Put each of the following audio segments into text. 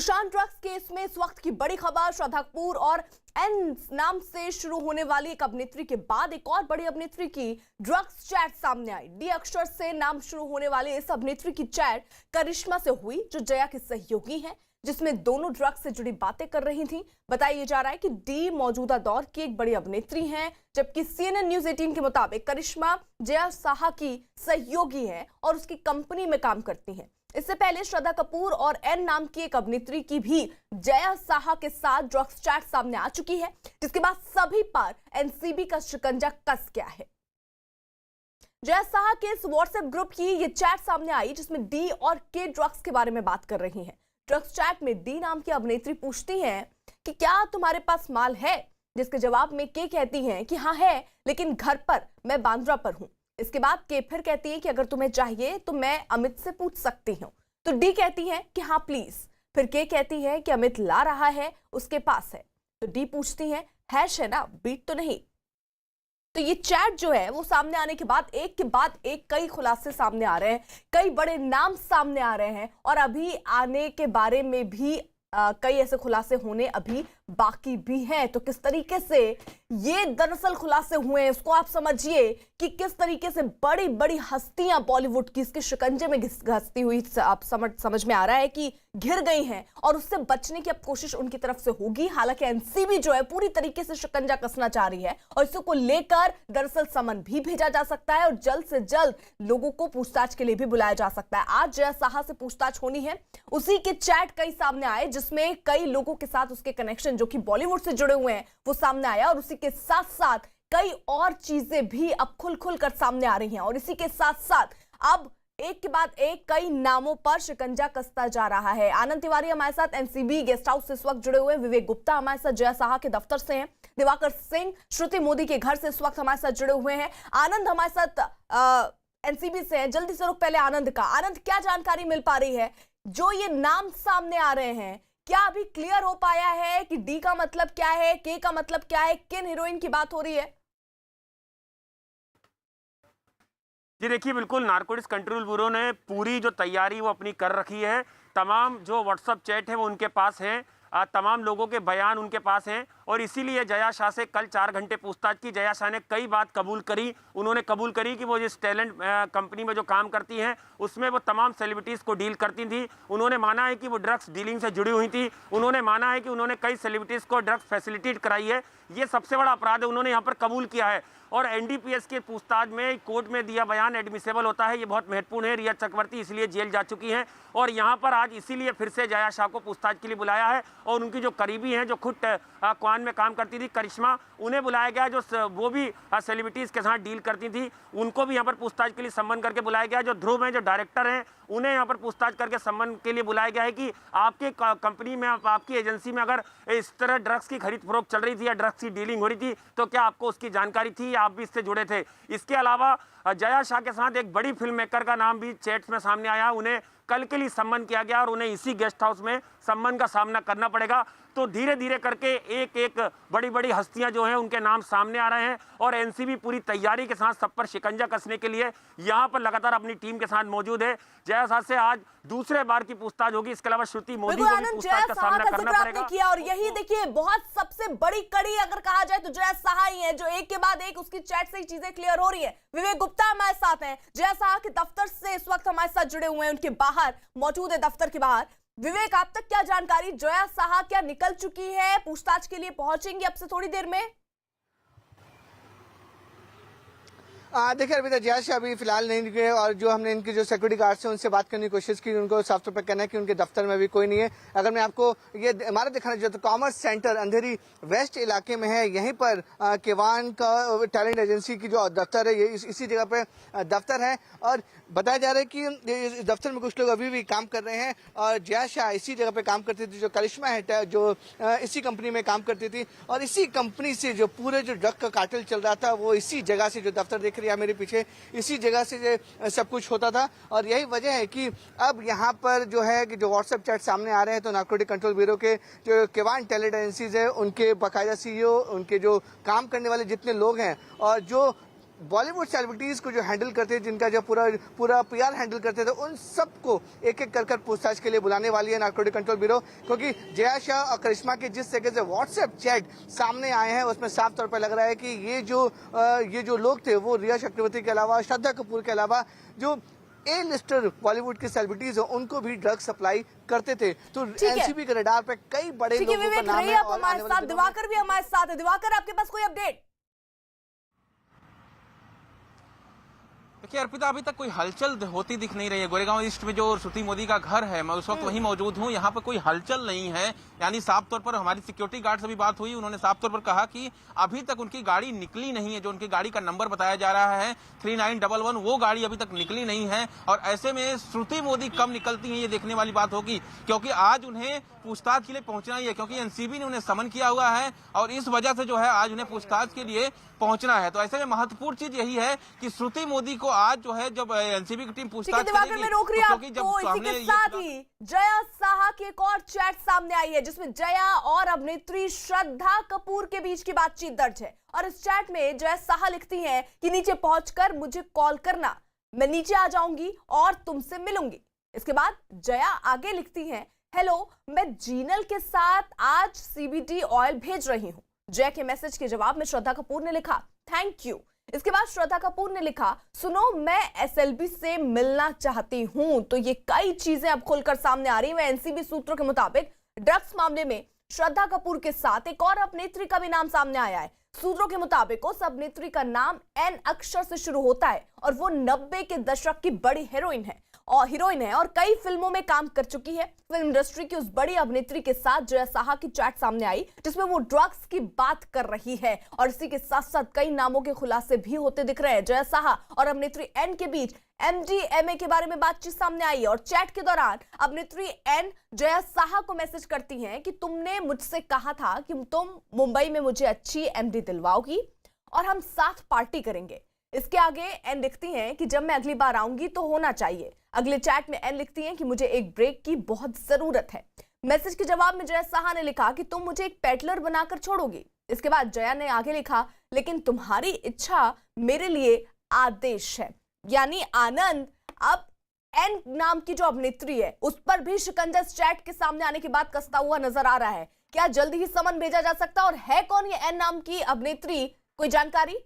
Sushant drugs case में इस वक्त की बड़ी खबर, श्रद्धा कपूर और एन नाम से शुरू होने वाली एक अभिनेत्री के बाद एक और बड़ी अभिनेत्री की ड्रग्स चैट सामने आई। डी अक्षर से नाम शुरू होने वाली इस अभिनेत्री की चैट करिश्मा से हुई, जो जया की सहयोगी है, जिसमें दोनों ड्रग्स से जुड़ी बातें कर रही थी। बताया जा रहा है कि डी मौजूदा दौर की एक बड़ी अभिनेत्री हैं, जबकि CNN न्यूज 18 के मुताबिक करिश्मा जया साहा की सहयोगी है और उसकी कंपनी में काम करती हैं। इससे पहले श्रद्धा कपूर और एन नाम की एक अभिनेत्री की भी जया साहा के साथ ड्रग्स चैट सामने आ चुकी है, जिसके बाद सभी पर एनसीबी का शिकंजा कस गया है। जया साहा के इस व्हाट्सएप ग्रुप की ये चैट सामने आई, जिसमें डी और के ड्रग्स के बारे में बात कर रही हैं। ड्रग्स चैट में डी नाम की अभिनेत्री पूछती है कि क्या तुम्हारे पास माल है, जिसके जवाब में के कहती है कि हाँ है, लेकिन घर पर, मैं बांद्रा पर हूं। इसके बाद के फिर कहती है कि अगर तुम्हें चाहिए तो मैं अमित से पूछ सकती हूँ। तो डी कहती है कि हाँ प्लीज। फिर के कहती है कि अमित ला रहा है, उसके पास है। तो डी पूछती है हैश है ना, बीट तो नहीं। तो ये चैट जो है वो सामने आने के बाद एक के बाद एक कई खुलासे सामने आ रहे हैं, कई बड़े नाम सामने आ रहे हैं और अभी आने के बारे में भी कई ऐसे खुलासे होने अभी बाकी भी हैं। तो किस तरीके से ये दरअसल खुलासे हुए हैं, उसको आप समझिए कि किस तरीके से बड़ी बड़ी हस्तियां बॉलीवुड की इसके शिकंजे में घसती हुई आप समझ में आ रहा है कि घिर गई हैं और उससे बचने की अब कोशिश उनकी तरफ से होगी। हालांकि एनसीबी जो है पूरी तरीके से शिकंजा कसना चाह रही है और इसको लेकर दरअसल समन भी भेजा जा सकता है और जल्द से जल्द लोगों को पूछताछ के लिए भी बुलाया जा सकता है। आज जया साहा से पूछताछ होनी है, उसी के चैट कई सामने आए, जिसमें कई लोगों के साथ उसके कनेक्शन जो कि बॉलीवुड से जुड़े हुए हैं वो सामने आया और उसी के साथ साथ कई और चीजें भी अब खुल कर सामने आ रही हैं और इसी के साथ साथ अब एक के बाद एक कई नामों पर शिकंजा कसता जा रहा है। आनंद तिवारी हमारे साथ एनसीबी गेस्ट हाउस से इस वक्त जुड़े हुए हैं, विवेक गुप्ता हमारे साथ जया साहा के दफ्तर से हैं, दिवाकर सिंह श्रुति मोदी के घर से इस वक्त हमारे साथ जुड़े हुए हैं। आनंद हमारे साथ एनसीबी से हैं, जल्दी से रुक पहले आनंद का। आनंद, क्या जानकारी मिल पा रही है? जो ये नाम सामने आ रहे हैं, क्या अभी क्लियर हो पाया है कि डी का मतलब क्या है, के का मतलब क्या है, किन हीरोइन की बात हो रही है? जी देखिए, बिल्कुल नारकोटिक्स कंट्रोल ब्यूरो ने पूरी जो तैयारी वो अपनी कर रखी है। तमाम जो व्हाट्सएप चैट है वो उनके पास है, तमाम लोगों के बयान उनके पास हैं और इसीलिए जया शाह से कल 4 घंटे पूछताछ की। जया शाह ने कई बात कबूल करी। उन्होंने कबूल करी कि वो जिस टैलेंट कंपनी में जो काम करती हैं उसमें वो तमाम सेलिब्रिटीज़ को डील करती थी। उन्होंने माना है कि वो ड्रग्स डीलिंग से जुड़ी हुई थी। उन्होंने माना है कि उन्होंने कई सेलिब्रिटीज़ को ड्रग्स फैसिलिटेट कराई है। ये सबसे बड़ा अपराध है, उन्होंने यहाँ पर कबूल किया है और एनडीपीएस के पूछताछ में कोर्ट में दिया बयान एडमिसेबल होता है। ये बहुत महत्वपूर्ण है। रिया चक्रवर्ती इसलिए जेल जा चुकी हैं और यहाँ पर आज इसीलिए फिर से जया शाह को पूछताछ के लिए बुलाया है और उनकी जो करीबी हैं, जो खुद क्वान में काम करती थी करिश्मा, उन्हें बुलाया गया। जो वो भी सेलिब्रिटीज़ के साथ डील करती थी, उनको भी यहाँ पर पूछताछ के लिए सम्मन करके बुलाया गया। जो ध्रुव हैं, जो डायरेक्टर हैं, उन्हें यहाँ पर पूछताछ करके सम्मन के लिए बुलाया गया है कि आपके कंपनी में, आपकी एजेंसी में अगर इस तरह ड्रग्स की खरीद फरोख्त चल रही थी या ड्रग्स की डीलिंग हो रही थी तो क्या आपको उसकी जानकारी थी या आप भी इससे जुड़े थे। इसके अलावा जया शाह के साथ एक बड़ी फिल्म मेकर का नाम भी चैट्स में सामने आया। उन्हें कल के लिए सम्मन किया गया और उन्हें इसी गेस्ट हाउस में सम्मन का सामना करना पड़ेगा। तो धीरे धीरे करके एक एक बड़ी बड़ी हस्तियां जो हैं उनके नाम सामने आ रहे हैं और एनसीबी पूरी तैयारी के साथ सब पर शिकंजा कसने के लिए यहां पर लगातार अपनी टीम के साथ मौजूद है। जया साह से आज दूसरे बार की पूछताछ होगी। इसके अलावा श्रुति मोदी को भी पूछताछ का सामना करना पड़ेगा। किया और यही देखिए, बहुत सबसे बड़ी कड़ी अगर कहा जाए तो जया साहा ही है, जो एक के बाद एक उसकी चैट से ही चीजें क्लियर हो रही है। विवेक गुप्ता हमारे साथ हैं, जया साहा के दफ्तर से इस वक्त हमारे साथ जुड़े हुए हैं, उनके बाहर मौजूद है, दफ्तर के बाहर। विवेक, आप तक क्या जानकारी? जया साहा क्या निकल चुकी है, पूछताछ के लिए पहुंचेंगी अब से थोड़ी देर में? देखिए अभी तक जया शाह अभी फिलहाल नहीं निकले और जो हमने इनके जो सिक्योरिटी गार्ड्स हैं उनसे बात करने की कोशिश की, उनको साफ तौर पर कहना है कि उनके दफ्तर में भी कोई नहीं है। अगर मैं आपको ये इमारत दिखाना चाहता हूं, कॉमर्स सेंटर अंधेरी वेस्ट इलाके में है, यहीं पर केवान का टैलेंट एजेंसी की जो दफ्तर है, ये इसी जगह पे दफ्तर है और बताया जा रहा है कि इस दफ्तर में कुछ लोग अभी भी काम कर रहे हैं और जया शाह इसी जगह पे काम करती थी। जो करिश्मा है जो इसी कंपनी में काम करती थी और इसी कंपनी से जो पूरे जो ड्रग का कार्टेल चल रहा था वो इसी जगह से, जो दफ्तर देख रही है मेरे पीछे, इसी जगह से सब कुछ होता था। और यही वजह है कि अब यहाँ पर जो है कि जो व्हाट्सएप चैट सामने आ रहे हैं तो नारकोटिक कंट्रोल ब्यूरो के जो केवान टैलेंट एजेंसीज है उनके बाकायदा CEO, उनके जो काम करने वाले जितने लोग हैं और जो बॉलीवुड सेलिब्रिटीज को जो हैंडल करते हैं, जिनका जो पूरा पीआर हैंडल करते थे, उन सबको एक एक कर पूछताछ के लिए बुलाने वाली है नारकोटिक कंट्रोल ब्यूरो। क्योंकि जया शाह और करिश्मा के जिस जगह से व्हाट्सएप चैट सामने आए हैं, उसमें साफ तौर पर लग रहा है कि ये जो लोग थे वो रिया चक्रवर्ती के अलावा, श्रद्धा कपूर के अलावा जो ए लिस्टर बॉलीवुड के सेलिब्रिटीज हो, उनको भी ड्रग सप्लाई करते थे। तो एनसीबी के रडार पे कई बड़े लोगों का नाम है। और हमारे साथ दिवाकर भी हमारे साथ है। दिवाकर, आपके पास कोई अपडेट? देखिए अर्पिता, अभी तक कोई हलचल होती दिख नहीं रही है। गोरेगांव ईस्ट में जो श्रुति मोदी का घर है, मैं उस वक्त वहीं मौजूद हूं। यहाँ पर कोई हलचल नहीं है। यानी साफ तौर पर हमारी सिक्योरिटी गार्ड से भी बात हुई, उन्होंने साफ तौर पर कहा कि अभी तक उनकी गाड़ी निकली नहीं है। जो उनकी गाड़ी का नंबर बताया जा रहा है 3911, वो गाड़ी अभी तक निकली नहीं है। और ऐसे में श्रुति मोदी कब निकलती है, ये देखने वाली बात होगी। क्योंकि आज उन्हें पूछताछ के लिए पहुंचना ही है, क्योंकि एनसीबी ने उन्हें समन किया हुआ है और इस वजह से जो है आज उन्हें पूछताछ के लिए पहुंचना है। तो ऐसे में महत्वपूर्ण चीज यही है कि श्रुति मोदी को आज जो है जब एनसीबी की टीम पूछताछ करेगी, मैं रोक रही हूं क्योंकि जब आपको। इसी के साथ ही जया साहा की एक और चैट सामने आई है, जिसमें जया और अभिनेत्री श्रद्धा कपूर के बीच की बातचीत दर्ज है। और इस चैट में जया साहा लिखती हैं कि नीचे पहुंचकर मुझे कॉल करना, मैं नीचे आ जाऊंगी और तुमसे मिलूंगी। इसके बाद जया आगे लिखती हैं, हेलो, मैं जीनल के साथ आज सीबीडी ऑयल भेज रही हूं। जया के मैसेज के जवाब में श्रद्धा कपूर ने लिखा, थैंक यू। इसके बाद श्रद्धा कपूर ने लिखा, सुनो, मैं एसएलबी से मिलना चाहती हूं। तो ये कई चीजें अब खुलकर सामने आ रही है। एनसीबी सूत्रों के मुताबिक ड्रग्स मामले में श्रद्धा कपूर के साथ एक और अभिनेत्री का भी नाम सामने आया है। सूत्रों के मुताबिक उस अभिनेत्री का नाम एन अक्षर से शुरू होता है और वो 90 के दशक की बड़ी हीरोइन है और कई फिल्मों में काम कर चुकी है। फिल्म इंडस्ट्री की उस बड़ी अभिनेत्री के साथ जया साहा की चैट सामने आई, जिसमें वो ड्रग्स की बात कर रही है। और इसी के साथ साथ कई नामों के खुलासे भी होते दिख रहे हैं। जया साहा और अभिनेत्री एन के बीच MDMA के बारे में बातचीत सामने आई और चैट के दौरान अभिनेत्री एन जया साहा को मैसेज करती हैं कि तुमने मुझसे कहा था कि तुम मुंबई में मुझे अच्छी MD दिलवाओगी और हम साथ पार्टी करेंगे। इसके आगे एन लिखती हैं कि जब मैं अगली बार आऊंगी तो होना चाहिए। अगले चैट में एन लिखती हैं कि मुझे एक ब्रेक की बहुत जरूरत है। मैसेज के जवाब में जया साहा ने लिखा कि तुम मुझे एक पेडलर बनाकर छोड़ोगी। इसके बाद जया ने आगे लिखा, लेकिन तुम्हारी इच्छा मेरे लिए आदेश है। यानी आनंद, अब एन नाम की जो अभिनेत्री है उस पर भी शिकंजा चैट के सामने आने के बाद कसता हुआ नजर आ रहा है। क्या जल्दी ही समन भेजा जा सकता है? और है कौन ये एन नाम की अभिनेत्री, कोई जानकारी?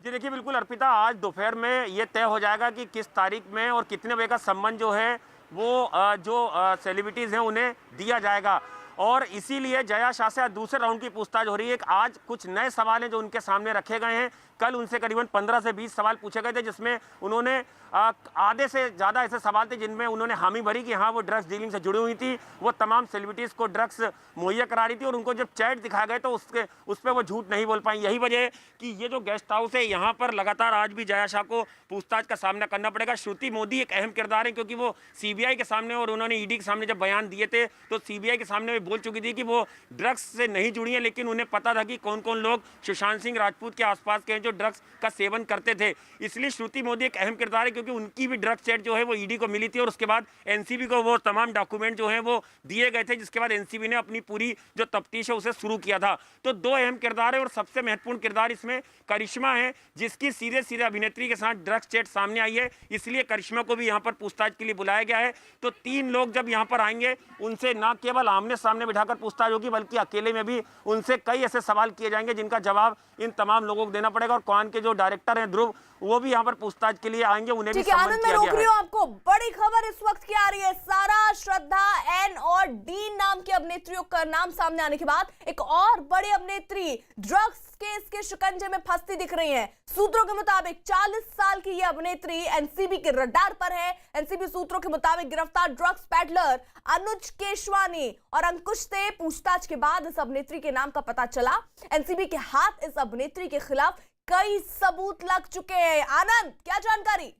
जी देखिए, बिल्कुल अर्पिता, आज दोपहर में ये तय हो जाएगा कि किस तारीख में और कितने बजे का सम्मन जो है वो जो सेलिब्रिटीज़ हैं उन्हें दिया जाएगा। और इसीलिए जया शाह से दूसरे राउंड की पूछताछ हो रही है। आज कुछ नए सवाल हैं जो उनके सामने रखे गए हैं। कल उनसे करीबन 15 से 20 सवाल पूछे गए थे, जिसमें उन्होंने आधे से ज़्यादा ऐसे सवाल थे जिनमें उन्होंने हामी भरी कि हाँ वो ड्रग्स डीलिंग से जुड़ी हुई थी, वो तमाम सेलिब्रिटीज़ को ड्रग्स मुहैया करा रही थी। और उनको जब चैट दिखाए गए तो उस पर वो झूठ नहीं बोल पाई। यही वजह है कि ये जो गेस्ट हाउस है यहाँ पर लगातार आज भी जया शाह को पूछताछ का सामना करना पड़ेगा। श्रुति मोदी एक अहम किरदार है, क्योंकि वो CBI के सामने और उन्होंने ED के सामने जब बयान दिए थे तो CBI के सामने बोल चुकी थी कि वो ड्रग्स से नहीं जुड़ी है, लेकिन उन्हें पता था कि कौन कौन लोग सुशांत सिंह राजपूत के आसपास के हैं जो ड्रग्स का सेवन करते थे। इसलिए श्रुति मोदी एक अहम किरदार है, क्योंकि उनकी भी ड्रग्स चैट जो है वो ED को मिली थी और उसके बाद एनसीबी को वो तमाम डॉक्यूमेंट जो है वो दिए गए थे, जिसके बाद एनसीबी ने अपनी पूरी जो तफ्तीश है उसे शुरू किया था। तो दो अहम किरदार है और सबसे महत्वपूर्ण किरदार इसमें करिश्मा है, जिसकी सीधे अभिनेत्री के साथ ड्रग्स चैट सामने आई है। इसलिए करिश्मा को भी यहाँ पर पूछताछ के लिए बुलाया गया है। तो 3 लोग जब यहाँ पर आएंगे उनसे न केवल आमने सामने बिठाकर पूछताछ होगी, बल्कि अकेले में भी उनसे कई ऐसे सवाल किए जाएंगे जिनका जवाब इन तमाम लोगों को देना पड़ेगा। और कॉन के जो डायरेक्टर हैं ध्रुव, वो भी यहाँ पर पूछताछ के लिए आएंगे, उन्हें भी सम्मन किया गया है। आपको बड़ी खबर इस वक्त की आ रही है। सारा, श्रद्धा, एन और डीन नाम की अभिनेत्रियों का नाम सामने आने के बाद एक और बड़ी अभिनेत्री ड्रग्स केस के शिकंजे में फंसती दिख रही है। सूत्रों के मुताबिक 40 साल की यह अभिनेत्री एनसीबी के रडार पर है। एनसीबी सूत्रों के मुताबिक गिरफ्तार ड्रग्स पैडलर अनुज केशवानी और अंकुश से पूछताछ के बाद इस अभिनेत्री के नाम का पता चला। एनसीबी के हाथ इस अभिनेत्री के खिलाफ कई सबूत लग चुके हैं। आनंद, क्या जानकारी?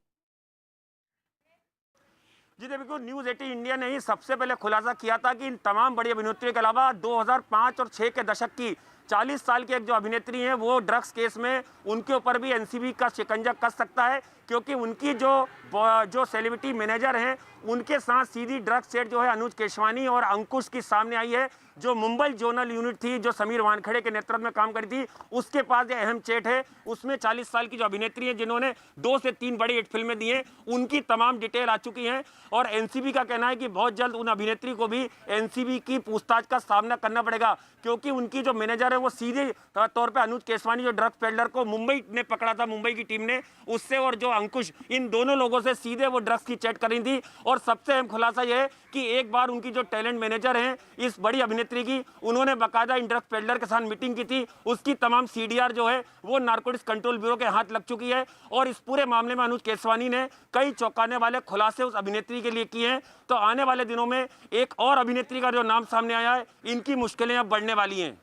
जी देखो, न्यूज़ 18 इंडिया ने ही सबसे पहले खुलासा किया था कि इन तमाम बड़ी अभिनेत्रियों के अलावा 2005 और 6 के दशक की 40 साल की एक जो अभिनेत्री हैं वो ड्रग्स केस में उनके ऊपर भी एनसीबी का शिकंजा कस सकता है, क्योंकि उनकी जो सेलिब्रिटी मैनेजर हैं उनके साथ सीधी ड्रग्स चैट जो है अनुज केशवानी और अंकुश की सामने आई है। जो मुंबई जोनल यूनिट थी, जो समीर वानखेड़े के नेतृत्व में काम करी थी, उसके पास ये अहम चैट है। उसमें 40 साल की जो अभिनेत्री है, जिन्होंने 2 से 3 बड़ी हिट फिल्में दी हैं, उनकी तमाम डिटेल आ चुकी हैं। और एनसीबी का कहना है कि बहुत जल्द उन अभिनेत्री को भी एनसीबी की पूछताछ का सामना करना पड़ेगा, क्योंकि उनकी जो मैनेजर है वो सीधे तौर पे अनुज केसवानी, जो ड्रग्स पेडलर को मुंबई ने पकड़ा था, मुंबई की टीम ने, उससे और जो अंकुश, इन दोनों लोगों से सीधे वो ड्रग्स की चैट करी थी। और सबसे अहम खुलासा यह है कि एक बार उनकी जो टैलेंट मैनेजर हैं इस बड़ी अभिनेत्री की, उन्होंने बाकायदा इन ड्रग्स पेडलर के साथ मीटिंग की थी। उसकी तमाम सीडीआर जो है वो नारकोटिक्स कंट्रोल ब्यूरो के हाथ लग चुकी है। और इस पूरे मामले में अनुज केसवानी ने कई चौंकाने वाले खुलासे उस अभिनेत्री के लिए किए हैं। तो आने वाले दिनों में एक और अभिनेत्री का जो नाम सामने आया है, इनकी मुश्किलें अब बढ़ने वाली हैं।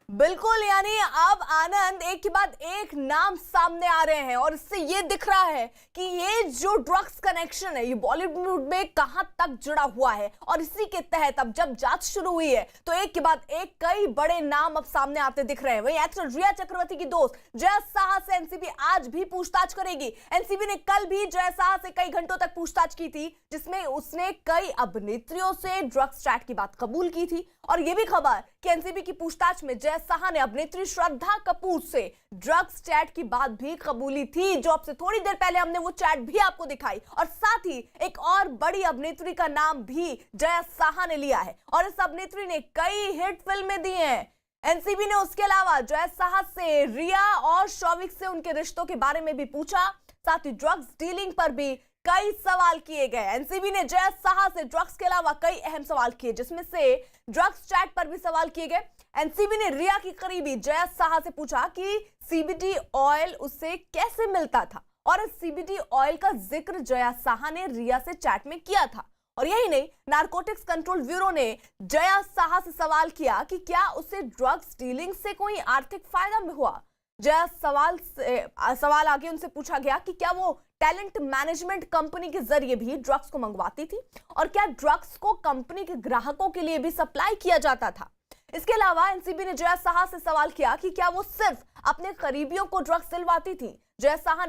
बिल्कुल, यानी अब आनंद एक के बाद एक नाम सामने आ रहे हैं और इससे ये दिख रहा है कि ये जो ड्रग्स कनेक्शन है ये बॉलीवुड में कहां तक जुड़ा हुआ है। और इसी के तहत अब जब जांच शुरू हुई है तो एक के बाद एक कई बड़े नाम अब सामने आते दिख रहे हैं। वहीं एक्टर रिया चक्रवर्ती की दोस्त जया साहा से एनसीबी आज भी पूछताछ करेगी। एनसीबी ने कल भी जया साहा से कई घंटों तक पूछताछ की थी, जिसमें उसने कई अभिनेत्रियों से ड्रग्स चैट की बात कबूल की थी। और यह भी खबर कि एनसीबी की पूछताछ में जया साहा ने अभिनेत्री श्रद्धा कपूर से ड्रग्स चैट की बात भी कबूली थी, जो आपसे थोड़ी देर पहले हमने वो चैट भी आपको दिखाई। और साथ ही एक और बड़ी अभिनेत्री का नाम भी जया साहा ने लिया है और इस अभिनेत्री ने कई हिट फिल्में दी हैं। एनसीबी ने उसके अलावा जया साहा से रिया और शौविक से उनके रिश्तों के बारे में भी पूछा, साथ ही ड्रग्स डीलिंग पर भी कई सवाल किए गए। एनसीबी ने जया साहा से ड्रग्स के अलावा कई अहम सवाल किए, जिसमें से ड्रग्स चैट पर भी सवाल किए गए। एनसीबी ने रिया की करीबी जया साहा से पूछा कि सीबीडी ऑयल उससे कैसे मिलता था और इस सीबीडी ऑयल का जिक्र जया साहा ने रिया से चैट में किया था। और यही नहीं, नारकोटिक्स कंट्रोल ब्यूरो ने जया साहा से सवाल किया कि क्या उसे ड्रग्स डीलिंग से कोई आर्थिक फायदा हुआ। जया सवाल आगे उनसे पूछा गया कि क्या वो टैलेंट मैनेजमेंट कंपनी के जरिए भी ड्रग्स को मंगवाती थी और क्या ड्रग्स को कंपनी के ग्राहकों के लिए भी सप्लाई किया जाता था। इसके अलावा एनसीबी ने जया साहा से सवाल किया कि क्या वो सिर्फ अपने करीबियों को ड्रग्स दिलवाती थी। जया साहा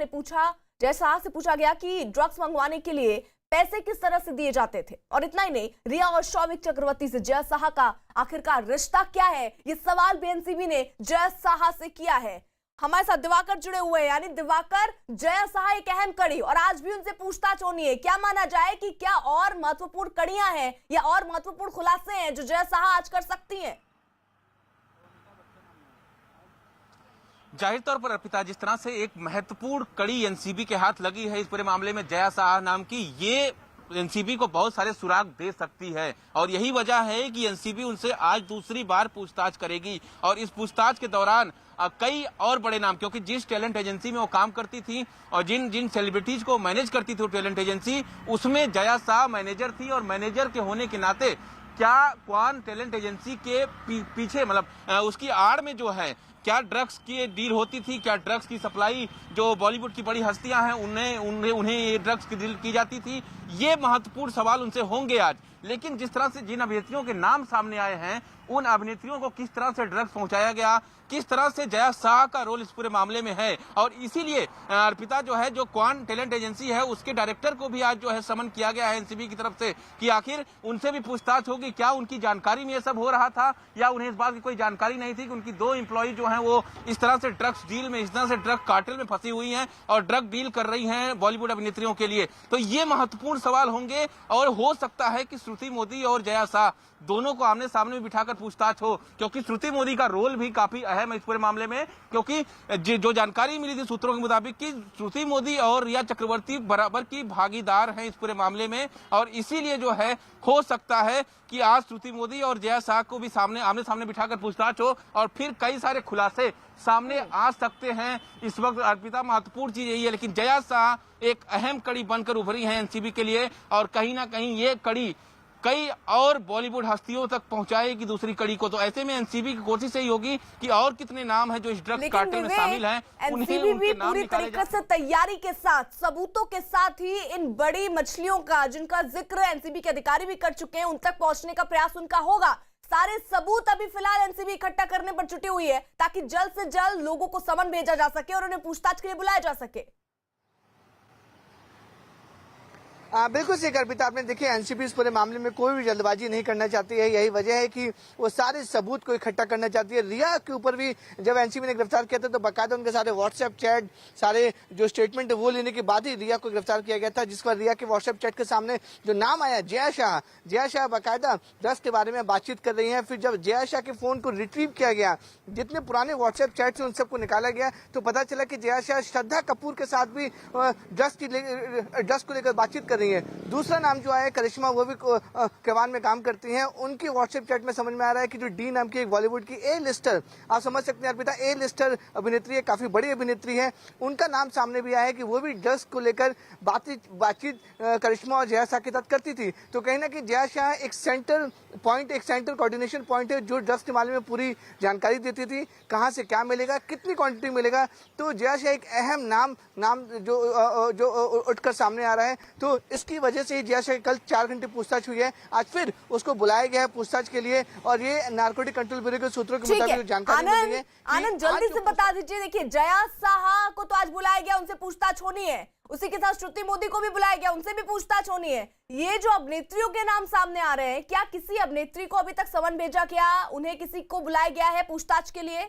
से पूछा गया कि ड्रग्स मंगवाने के लिए पैसे किस तरह से दिए जाते थे। और इतना ही नहीं, रिया और शौविक चक्रवर्ती से जया साहा का आखिरकार रिश्ता क्या है, ये सवाल भी एनसीबी ने जया साहा से किया है। हमारे साथ दिवाकर जुड़े हुए हैं, यानी दिवाकर, जया साहा एक अहम कड़ी और आज भी उनसे पूछताछ होनी है। क्या माना जाए कि क्या और महत्वपूर्ण कड़ियां हैं या और महत्वपूर्ण खुलासे हैं जो जया साहा आज कर सकती हैं? जाहिर तौर पर अर्पिता, जिस तरह से एक महत्वपूर्ण कड़ी एनसीबी के हाथ लगी है इस पूरे मामले में जया साहा नाम की, ये एनसीबी को बहुत सारे सुराग दे सकती है। और यही वजह है कि एनसीबी उनसे आज दूसरी बार पूछताछ करेगी। और इस पूछताछ के दौरान कई और बड़े नाम, क्योंकि जिस टैलेंट एजेंसी में वो काम करती थी और जिन सेलिब्रिटीज को मैनेज करती थी वो टैलेंट एजेंसी, उसमें जया साहा मैनेजर थी। और मैनेजर के होने के नाते क्या क्वान टैलेंट एजेंसी के पीछे, मतलब उसकी आड़ में जो है, क्या ड्रग्स की डील होती थी, क्या ड्रग्स की सप्लाई जो बॉलीवुड की बड़ी हस्तियां हैं उन्हें ये ड्रग्स की डील की जाती थी, ये महत्वपूर्ण सवाल उनसे होंगे आज। लेकिन जिस तरह से जिन अभिनेत्रियों के नाम सामने आए हैं, उन अभिनेत्रियों को किस तरह से ड्रग्स पहुंचाया गया, किस तरह से जया साहा का रोल इस पूरे मामले में है। और इसीलिए अर्पिता जो है, जो क्वान टैलेंट एजेंसी है, उसके डायरेक्टर को भी आज जो है समन किया गया है एनसीबी की तरफ से कि आखिर उनसे भी पूछताछ होगी, क्या उनकी जानकारी में ये सब हो रहा था या उन्हें इस बात की कोई जानकारी नहीं थी कि उनकी 2 एम्प्लॉय जो है वो इस तरह से ड्रग्स डील में, इस तरह से ड्रग कार्टेल में फंसी हुई हैं और ड्रग डील कर रही हैं बॉलीवुड अभिनेत्रियों के लिए। तो ये महत्वपूर्ण सवाल होंगे और हो सकता है कि श्रुति मोदी और जया साहा दोनों को आमने सामने बिठाकर पूछताछ हो, क्योंकि श्रुति मोदी का रोल भी काफी अहम है इस पूरे मामले में। क्योंकि जो जानकारी मिली थी सूत्रों के मुताबिक कि श्रुति मोदी और रिया चक्रवर्ती बराबर की भागीदार हैं इस पूरे मामले में। और इसीलिए जो है हो सकता है कि आज श्रुति मोदी और जया साहा को भी आमने सामने बिठाकर पूछताछ हो और फिर कई सारे खुलासे सामने आ सकते हैं। इस वक्त अर्पिता महत्वपूर्ण चीज यही है, लेकिन जया साहा एक अहम कड़ी बनकर उभरी है एनसीबी के लिए और कहीं ना कहीं ये कड़ी कई और बॉलीवुड हस्तियों तक पहुंचाएगी दूसरी कड़ी को। तो ऐसे में एनसीबी की कोशिश यही होगी कि और कितने नाम हैं जो इस ड्रग्स कार्टेल में शामिल हैं, एनसीबी भी पूरी तरीके से तैयारी के साथ, सबूतों के साथ ही इन बड़ी मछलियों का, जिनका जिक्र एनसीबी के अधिकारी भी कर चुके हैं, उन तक पहुंचने का प्रयास उनका होगा। सारे सबूत अभी फिलहाल एनसीबी इकट्ठा करने पर जुटी हुई है ताकि जल्द से जल्द लोगों को समन भेजा जा सके और उन्हें पूछताछ के लिए बुलाया जा सके। बिल्कुल सही अर्पिता, आपने देखिए एनसीबी इस पूरे मामले में कोई भी जल्दबाजी नहीं करना चाहती है। यही वजह है कि वो सारे सबूत को इकट्ठा करना चाहती है। रिया के ऊपर भी जब एनसीबी ने गिरफ्तार किया था तो बाकायदा उनके सारे व्हाट्सएप चैट, सारे जो स्टेटमेंट है वो लेने के बाद ही रिया को गिरफ्तार किया गया था, जिस पर रिया के व्हाट्सएप चैट के सामने जो नाम आया जया शाह बाकायदा ड्रग्स के बारे में बातचीत कर रही है। फिर जब जया शाह के फोन को रिट्रीव किया गया, जितने पुराने व्हाट्सएप चैट थे उन सबको निकाला गया, तो पता चला कि जया शाह श्रद्धा कपूर के साथ भी ड्रग्स को लेकर बातचीत कर रही है। दूसरा नाम जो आया करिश्मा, वो भी किरवान में काम करती हैं। उनकी व्हाट्सएप चैट में समझ में आ रहा है कि जो डी नाम की एक बॉलीवुड की ए लिस्टर, आप समझ सकते हैं अर्पिता, ए लिस्टर अभिनेत्री है, काफी बड़ी अभिनेत्री है, उनका नाम सामने भी आया है कि वो भी ड्रग्स को लेकर बातचीत करिश्मा और जया शाह के साथ करती थी। तो कहीं ना कहीं जया शाह एक सेंटर कोऑर्डिनेशन पॉइंट है, जो ड्रग्स के मामले में पूरी जानकारी देती थी, कहां से क्या मिलेगा, कितनी क्वांटिटी मिलेगा। तो जया शाह एक अहम नाम जो उठकर सामने आ रहा है। तो इसकी वजह से ही जया शाह कल 4 घंटे पूछताछ हुई है। आज फिर उसको बुलाया गया है पूछताछ के लिए, और ये नारकोटिक कंट्रोल ब्यूरो के सूत्रों के मुताबिक जानकारी मिली है। आनंद जल्दी से बता दीजिए, देखिए जया शाह को तो आज बुलाया गया, उनसे पूछताछ होनी है, उसी के साथ श्रुति मोदी को भी बुलाया गया, उनसे भी पूछताछ होनी है। ये जो अभिनेत्रियों के नाम सामने आ रहे हैं, क्या किसी अभिनेत्री को अभी तक समन भेजा गया, उन्हें किसी को बुलाया गया है पूछताछ के लिए?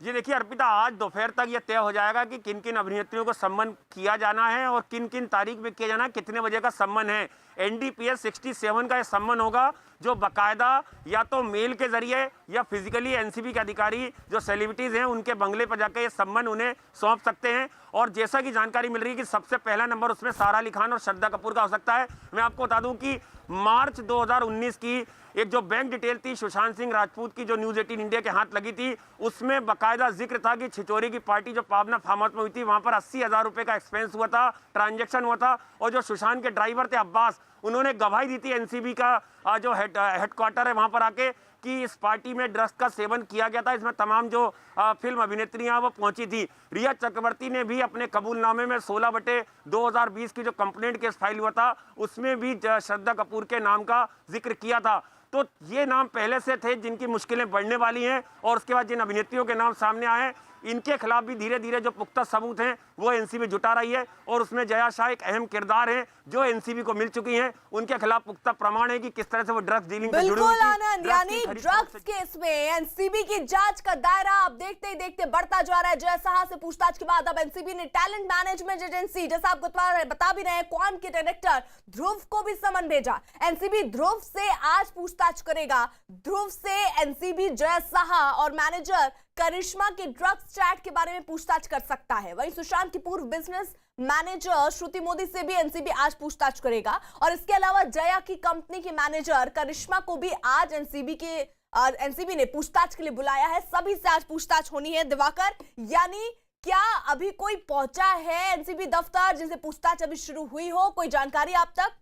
जी देखिए अर्पिता, आज दोपहर तक यह तय हो जाएगा कि किन किन अभिनेत्रियों को सम्मन किया जाना है और किन किन तारीख में किया जाना है, कितने बजे का सम्मन है। एनडीपीएस 67 का यह सम्मन होगा, जो बाकायदा या तो मेल के जरिए या फिजिकली एनसीबी के अधिकारी जो सेलिब्रिटीज हैं उनके बंगले पर जाकर ये सम्मन उन्हें सौंप सकते हैं। और जैसा कि जानकारी मिल रही है कि सबसे पहला नंबर उसमें सारा अली खान और श्रद्धा कपूर का हो सकता है। मैं आपको बता दूं कि मार्च 2019 की एक जो बैंक डिटेल थी सुशांत सिंह राजपूत की, जो न्यूज 18 इंडिया के हाथ लगी थी, उसमें बाकायदा जिक्र था कि छिचोरी की पार्टी जो पावना फार्म हाउस में हुई थी, वहां पर 80,000 रुपए का एक्सपेंस हुआ था, ट्रांजैक्शन हुआ था। और जो सुशांत के ड्राइवर थे अब्बास, उन्होंने गवाही दी थी एनसीबी का जो हेडक्वार्टर है वहां पर आके कि इस पार्टी में ड्रग्स का सेवन किया गया था। इसमें तमाम जो फिल्म अभिनेत्रियां वो पहुंची थी। रिया चक्रवर्ती ने भी अपने कबूलनामे में 16/2020 की जो कंप्लेंट केस फाइल हुआ था, उसमें भी श्रद्धा कपूर के नाम का जिक्र किया था। तो ये नाम पहले से थे जिनकी मुश्किलें बढ़ने वाली हैं। और उसके बाद जिन अभिनेत्रियों के नाम सामने आए, इनके खिलाफ भी धीरे धीरे जो पुख्ता सबूत हैं वो एनसीबी जुटा रही है। और उसमें जया शाह एक अहम किरदार है जो एनसीबी को मिल चुकी हैं। उनके खिलाफ पुख्ता प्रमाण है कि किस तरह से वो ड्रग्स डीलिंग से जुड़ी हुई थी। आनंद, यानी ड्रग्स केस में एनसीबी की जांच का दायरा अब देखते ही देखते बढ़ता जा रहा है। जया शाह से पूछताछ के बाद अब एनसीबी ने टैलेंट मैनेजमेंट एजेंसी, जैसा आपको बता भी रहे हैं, क्वान के डायरेक्टर ध्रुव को भी समन भेजा। एनसीबी ध्रुव से आज पूछताछ करेगा। ध्रुव से एनसीबी जया शाह और मैनेजर करिश्मा के ड्रग्स चैट के बारे में पूछताछ कर सकता है। वहीं सुशांत की पूर्व बिजनेस मैनेजर श्रुति मोदी से भी एनसीबी आज पूछताछ करेगा। और इसके अलावा जया की कंपनी के मैनेजर करिश्मा को भी आज एनसीबी ने पूछताछ के लिए बुलाया है। सभी से आज पूछताछ होनी है। दिवाकर, यानी क्या अभी कोई पहुंचा है एनसीबी दफ्तर जिनसे पूछताछ अभी शुरू हुई हो? कोई जानकारी आप तक?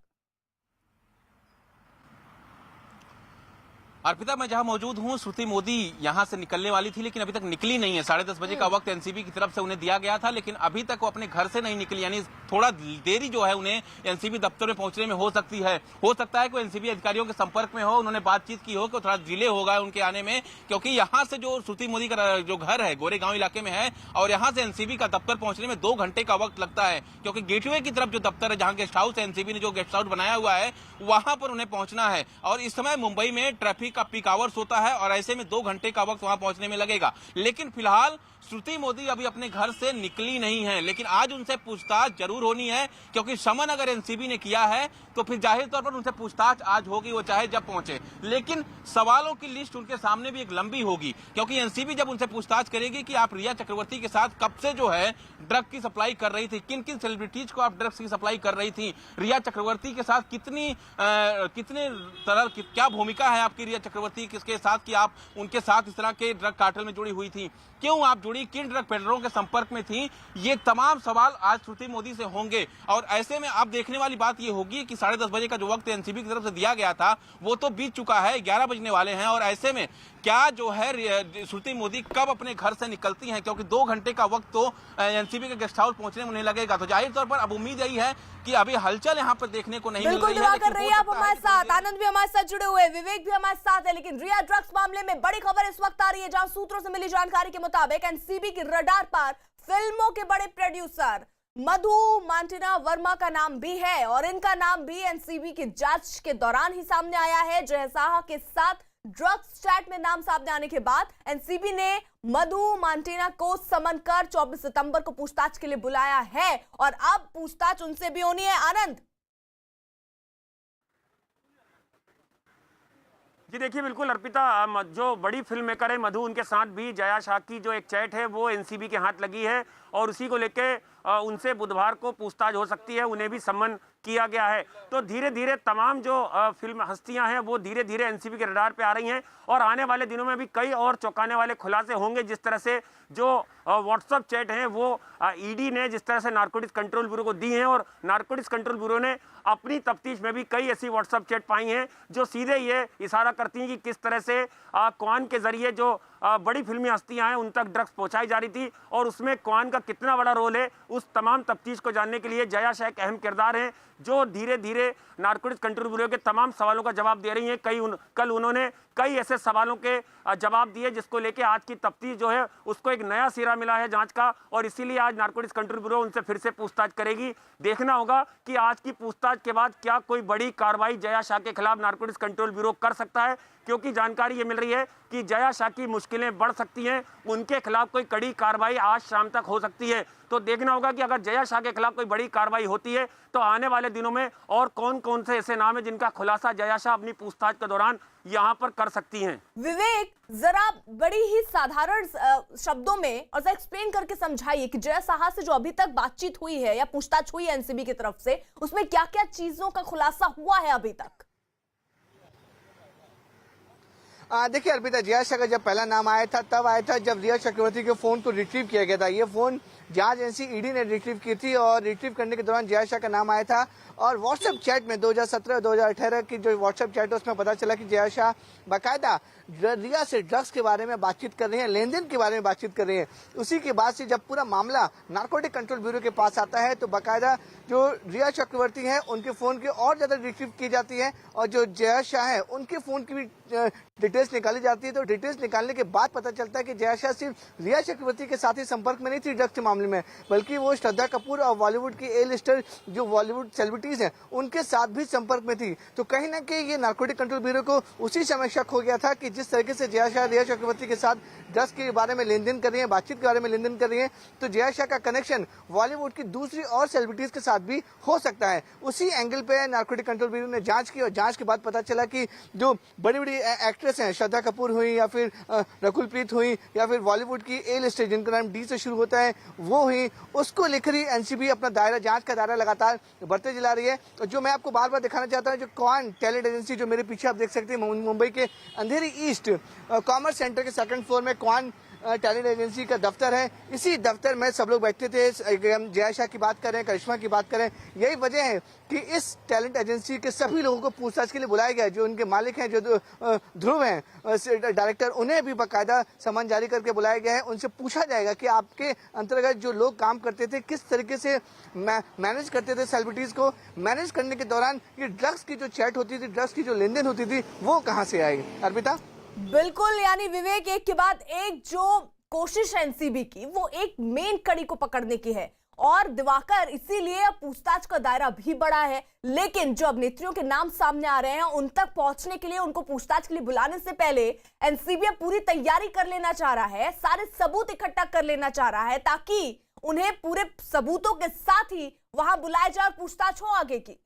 अर्पिता, मैं जहां मौजूद हूं, श्रुति मोदी यहां से निकलने वाली थी लेकिन अभी तक निकली नहीं है। 10:30 बजे का वक्त एनसीबी की तरफ से उन्हें दिया गया था, लेकिन अभी तक वो अपने घर से नहीं निकली। यानी थोड़ा देरी जो है उन्हें एनसीबी दफ्तर में पहुंचने में हो सकती है। हो सकता है कोई एनसीबी अधिकारियों के संपर्क में हो, उन्होंने बातचीत की हो कि थोड़ा डिले होगा उनके आने में, क्योंकि यहाँ से जो श्रुति मोदी का जो घर है गोरेगांव इलाके में है और यहाँ से एनसीबी का दफ्तर पहुंचने में 2 घंटे का वक्त लगता है। क्योंकि गेटवे की तरफ जो दफ्तर है, जहाँ गेस्ट हाउस है, एनसीबी ने जो गेस्ट हाउस बनाया हुआ है, वहां पर उन्हें पहुंचना है। और इस समय मुंबई में ट्रैफिक का पीक आवर्स होता है और ऐसे में 2 घंटे का वक्त वहां पहुंचने में लगेगा। लेकिन फिलहाल श्रुति मोदी अभी अपने घर से निकली नहीं है, लेकिन आज उनसे पूछताछ जरूर होनी है, क्योंकि समन अगर एनसीबी ने किया है तो फिर जाहिर तौर पर उनसे पूछताछ आज होगी, वो चाहे जब पहुंचे। लेकिन सवालों की लिस्ट उनके सामने भी एक लंबी होगी, क्योंकि एनसीबी जब उनसे पूछताछ करेगी कि आप रिया चक्रवर्ती के साथ कब से जो है ड्रग की सप्लाई कर रही थी, किन किन सेलिब्रिटीज को आप ड्रग्स की सप्लाई कर रही थी, रिया चक्रवर्ती के साथ कितने तरह क्या भूमिका है आपकी रिया चक्रवर्ती किसके साथ, कि आप उनके साथ इस तरह के ड्रग कार्टेल में जुड़ी हुई थी, क्यों आप जुड़ी, किन ड्रग पेडलरों के संपर्क में थी, ये तमाम सवाल आज श्रुति मोदी से होंगे। और ऐसे में आप देखने वाली बात ये होगी कि 10:30 बजे का जो वक्त एनसीबी की तरफ से दिया गया था वो तो बीत चुका है, 11 बजने वाले हैं। और ऐसे में क्या जो है श्रुति मोदी कब अपने घर से निकलती हैं, क्योंकि 2 घंटे का वक्त तो एनसीबी के गेस्ट हाउस पहुंचने में उन्हें लगेगा। तो जाहिर तौर पर अब उम्मीद यही है कि अभी हलचल यहाँ पर देखने को नहीं मिल रही है। कर रही है आप हमारे साथ, आनंद भी हमारे साथ जुड़े हुए, विवेक भी हमारे साथ है। लेकिन रिया ड्रग्स मामले में बड़ी खबर इस वक्त आ रही है, जहां सूत्रों से मिली जानकारी के मुताबिक एनसीबी की रडार पर फिल्मों के बड़े प्रोड्यूसर मधु मांटेना वर्मा का नाम भी है और इनका नाम भी एनसीबी की जांच के दौरान ही सामने आया है। जय साहा के साथ ड्रग्स चैट में नाम सामने आने के बाद एनसीबी ने मधु मांटेना को समन कर 24 सितंबर को पूछताछ के लिए बुलाया है और अब पूछताछ उनसे भी होनी है। आनंद, जी देखिए, बिल्कुल अर्पिता, जो बड़ी फिल्म मेकर है मधु, उनके साथ भी जया शाह की जो एक चैट है वो एनसीबी के हाथ लगी है और उसी को लेके उनसे बुधवार को पूछताछ हो सकती है। उन्हें भी सम्मन किया गया है। तो धीरे धीरे तमाम जो फिल्म हस्तियां हैं वो धीरे धीरे एनसीबी के रडार पे आ रही हैं और आने वाले दिनों में भी कई और चौंकाने वाले खुलासे होंगे। जिस तरह से जो व्हाट्सएप चैट हैं वो ईडी ने जिस तरह से नारकोटिक्स कंट्रोल ब्यूरो को दी हैं और नारकोटिक्स कंट्रोल ब्यूरो ने अपनी तफ्तीश में भी कई ऐसी व्हाट्सएप चैट पाई हैं जो सीधे ये इशारा करती हैं कि किस तरह से कौन के जरिए जो बड़ी फिल्मी हस्तियां हैं उन तक ड्रग्स पहुंचाई जा रही थी और उसमें कौन का कितना बड़ा रोल है। उस तमाम तफ्तीश को जानने के लिए जया शाह एक अहम किरदार हैं जो धीरे धीरे नारकोटिक्स कंट्रोल ब्यूरो के तमाम सवालों का जवाब दे रही हैं। कल उन्होंने कई ऐसे सवालों के जवाब दिए जिसको लेके आज की तफ्तीश जो है उसको एक नया सिरा मिला है जांच का और इसीलिए आज नारकोटिक्स कंट्रोल ब्यूरो उनसे फिर से पूछताछ करेगी। देखना होगा कि आज की पूछताछ के बाद क्या कोई बड़ी कार्रवाई जया शाह के खिलाफ नारकोटिक्स कंट्रोल ब्यूरो कर सकता है, क्योंकि जानकारी ये मिल रही है कि जया शाह की मुश्किलें बढ़ सकती हैं, उनके खिलाफ कोई कड़ी कार्रवाई आज शाम तक हो सकती है। तो देखना होगा कि अगर जया शाह के खिलाफ कोई बड़ी कार्रवाई होती है तो आने वाले दिनों में और कौन कौन से ऐसे नाम है जिनका खुलासा जया शाह अपनी पूछताछ के दौरान यहाँ पर कर सकती हैं। विवेक, जरा बड़ी ही साधारण शब्दों में और जरा एक्सप्लेन करके समझाइए कि जया साहा से जो अभी तक बातचीत हुई है या पूछताछ हुई है एनसीबी की तरफ से, उसमें क्या क्या चीजों का खुलासा हुआ है अभी तक। देखिए अर्पिता, जया शाह का जब पहला नाम आया था तब आया था जब रिया चक्रवर्ती के फोन को रिट्रीव किया गया था। ये फोन जांच एजेंसी ईडी ने रिट्रीव की थी और रिट्रीव करने के दौरान जया शाह का नाम आया था और व्हाट्सएप चैट में 2017-2018 की जो व्हाट्सएप चैट है उसमें पता चला कि जया शाह बाकायदा रिया से ड्रग्स के बारे में बातचीत कर रही है, लेन देन के बारे में बातचीत कर रही है। उसी के बाद से जब पूरा मामला नारकोटिक कंट्रोल ब्यूरो के पास आता है तो बाकायदा जो रिया चक्रवर्ती है उनके फोन की और ज्यादा रिट्रीव की जाती है और जो जया शाह है उनके फोन की भी डिटेल्स निकाली जाती है। तो डिटेल्स निकालने के बाद पता चलता है कि जया शाह सिर्फ रिया चक्रवर्ती के साथ ही संपर्क में नहीं थी ड्रग्स के मामले में, बल्कि वो श्रद्धा कपूर और बॉलीवुड की ए लिस्टर जो बॉलीवुड सेलिब्रिटीज हैं उनके साथ भी संपर्क में थी। तो कहीं ना कहीं ये नारकोटिक कंट्रोल ब्यूरो को उसी समय शक हो गया था कि जिस तरीके से जया शाह रिया चक्रवर्ती के साथ ड्रग्स के बारे में लेन देन कर रही है, बातचीत के बारे में लेन देन कर रही है, तो जया शाह का कनेक्शन बॉलीवुड की दूसरी और सेलिब्रिटीज के साथ भी हो सकता है। उसी एंगल पे नारकोटिक कंट्रोल ब्यूरो ने जांच की और जांच के बाद पता चला कि जो बड़ी बड़ी एक्ट्रेस हैं, श्रद्धा कपूर हुई या फिर रकुल प्रीत हुई या फिर बॉलीवुड की ए लिस्टर जिनका नाम डी से शुरू होता है वो हुई, उसको लेकर ही एनसीबी अपना दायरा जांच का दायरा लगातार बढ़ते चला रही है। और जो मैं आपको बार बार दिखाना चाहता हूँ, जो क्वान टैलेंट एजेंसी जो मेरे पीछे आप देख सकते हैं मुंबई के अंधेरी ईस्ट कॉमर्स सेंटर के सेकंड फ्लोर में क्वान टैलेंट एजेंसी का दफ्तर है। इसी दफ्तर में सब लोग बैठते थे। जया शाह की बात करें, करिश्मा की बात करें, यही वजह है कि इस टैलेंट एजेंसी के सभी लोगों को पूछताछ के लिए बुलाया गया। जो उनके मालिक हैं, जो ध्रुव हैं डायरेक्टर, उन्हें भी बाकायदा समन जारी करके बुलाया गया है। उनसे पूछा जाएगा कि आपके अंतर्गत जो लोग काम करते थे किस तरीके से मैनेज करते थे सेलिब्रिटीज को, मैनेज करने के दौरान ये ड्रग्स की जो चैट होती थी, ड्रग्स की जो लेन देन होती थी, वो कहाँ से आई। अर्पिता, बिल्कुल, यानी विवेक, एक के बाद एक जो कोशिश है एनसीबी की वो एक मेन कड़ी को पकड़ने की है और दिवाकर इसीलिए अब पूछताछ का दायरा भी बढ़ा है। लेकिन जो अभिनेत्रियों के नाम सामने आ रहे हैं उन तक पहुंचने के लिए, उनको पूछताछ के लिए बुलाने से पहले एनसीबी पूरी तैयारी कर लेना चाह रहा है, सारे सबूत इकट्ठा कर लेना चाह रहा है ताकि उन्हें पूरे सबूतों के साथ ही वहां बुलाया जाए और पूछताछ हो आगे की।